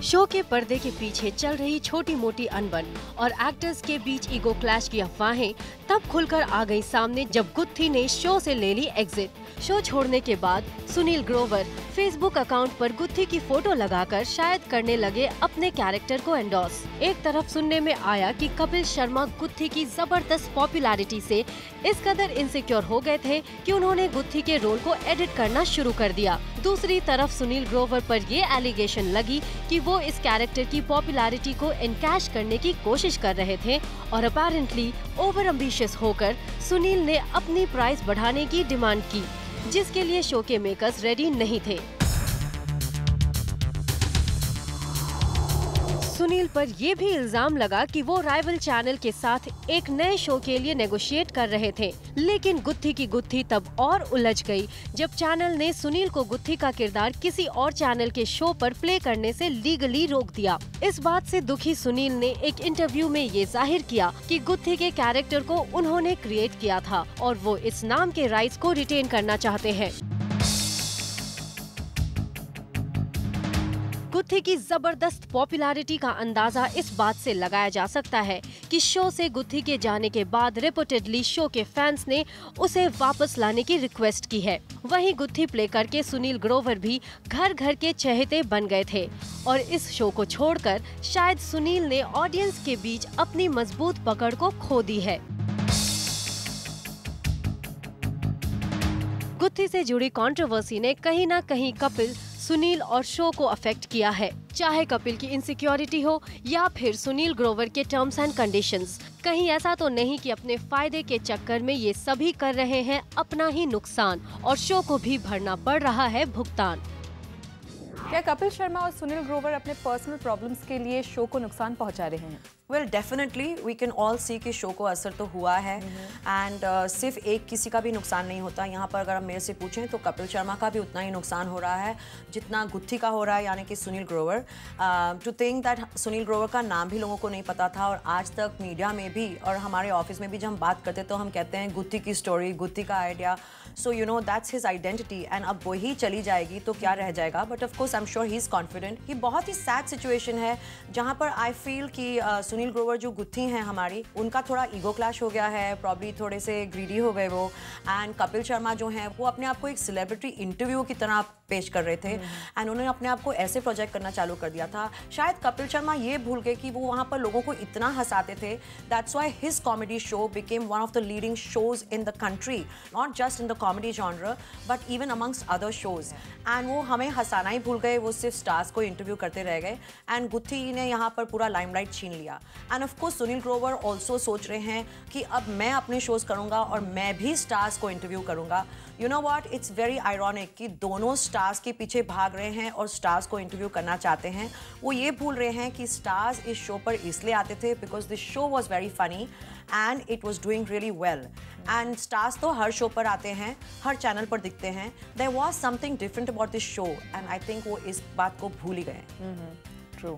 Show के पर्दे के पीछे चल रही छोटी मोटी अनबन और एक्टर्स के बीच ईगो क्लैश की अफवाहें तब खुलकर आ गई सामने जब गुत्थी ने शो से ले ली एग्जिट। शो छोड़ने के बाद सुनील ग्रोवर फेसबुक अकाउंट पर गुत्थी की फोटो लगाकर शायद करने लगे अपने कैरेक्टर को एंडोर्स। एक तरफ सुनने में आया कि कपिल शर्मा गुत्थी की जबरदस्त पॉपुलैरिटी से इस कदर इनसिक्योर हो गए थे कि उन्होंने गुत्थी के रोल को एडिट करना शुरू कर दिया। दूसरी तरफ सुनील ग्रोवर पर ये एलिगेशन लगी कि वो इस कैरेक्टर की पॉपुलैरिटी को एनकैश करने की कोशिश कर रहे थे और अपेरेंटली ओवर एम्बिशियस होकर सुनील ने अपनी प्राइस बढ़ाने की डिमांड की, जिसके लिए शो के मेकर्स रेडी नहीं थे। सुनील पर यह भी इल्जाम लगा कि वो राइवल चैनल के साथ एक नए शो के लिए नेगोशिएट कर रहे थे, लेकिन गुत्थी की गुत्थी तब और उलझ गई जब चैनल ने सुनील को गुत्थी का किरदार किसी और चैनल के शो पर प्ले करने से लीगली रोक दिया। इस बात से दुखी सुनील ने एक इंटरव्यू में ये जाहिर किया कि गुत्थी के कैरेक्टर को उन्होंने क्रिएट किया था और वो इस नाम के राइट्स को रिटेन करना चाहते हैं। गुत्थी की जबरदस्त पॉपुलैरिटी का अंदाजा इस बात से लगाया जा सकता है कि शो से गुत्थी के जाने के बाद रिपोर्टेडली शो के फैंस ने उसे वापस लाने की रिक्वेस्ट की है। वहीं गुत्थी प्ले करके सुनील ग्रोवर भी घर घर के चहेते बन गए थे और इस शो को छोड़कर शायद सुनील ने ऑडियंस के बीच अपनी मजबूत पकड़ को खो दी है। गुत्थी से जुड़ी कंट्रोवर्सी ने कहीं न कहीं कपिल, सुनील और शो को अफेक्ट किया है, चाहे कपिल की इनसिक्योरिटी हो या फिर सुनील ग्रोवर के टर्म्स एंड कंडीशंस। कहीं ऐसा तो नहीं कि अपने फायदे के चक्कर में ये सभी कर रहे हैं अपना ही नुकसान और शो को भी भरना पड़ रहा है भुगतान। क्या कपिल शर्मा और सुनील ग्रोवर अपने पर्सनल प्रॉब्लम्स के लिए शो को नुकसान पहुंचा रहे हैं? Well definitely we can all see कि शो को असर तो हुआ है एंड सिर्फ एक किसी का भी नुकसान नहीं होता। यहाँ पर अगर आप मेरे से पूछें तो कपिल शर्मा का भी उतना ही नुकसान हो रहा है जितना गुत्थी का हो रहा है, यानी कि Sunil Grover. To think that Sunil Grover का नाम भी लोगों को नहीं पता था और आज तक मीडिया में भी और हमारे ऑफिस में भी जब हम बात करते तो हम कहते हैं गुत्थी की स्टोरी, गुत्थी का idea. So you know that's his identity and अब वही चली जाएगी तो क्या रह जाएगा। But of course I am sure he is confident. ये बहुत ही सैड सिचुएशन है जहाँ पर आई फील कि सुनील ग्रोवर जो गुत्थी हैं हमारी, उनका थोड़ा ईगो क्लैश हो गया है, प्रॉब्ली थोड़े से ग्रीडी हो गए वो। एंड कपिल शर्मा जो हैं वो अपने आप को एक सेलिब्रिटी इंटरव्यू की तरह पेश कर रहे थे एंड उन्होंने अपने आप को ऐसे प्रोजेक्ट करना चालू कर दिया था। शायद कपिल शर्मा ये भूल गए कि वो वहाँ पर लोगों को इतना हंसाते थे। That's why his comedy show became one of the leading shows in the country, not just in the comedy genre but even amongst other shows. And वो हमें हंसाना ही भूल गए, वो सिर्फ स्टार्स को इंटरव्यू करते रह गए एंड गुत्थी ने यहाँ पर पूरा लाइमलाइट छीन लिया। End of course Sunil Grover also सोच रहे हैं कि अब मैं अपने शोज करूँगा और मैं भी स्टार्स को इंटरव्यू करूँगा। You know what, it's very ironic कि दोनों स्टार्स के पीछे भाग रहे हैं और स्टार्स को इंटरव्यू करना चाहते हैं। वो ये भूल रहे हैं कि स्टार्स इस शो पर इसलिए आते थे because this show was very funny and it was doing really well. And stars तो हर शो पर आते हैं, हर चैनल पर दिखते हैं। There was something different about this show and I think वो इस बात को भूल ही गए। ट्रू।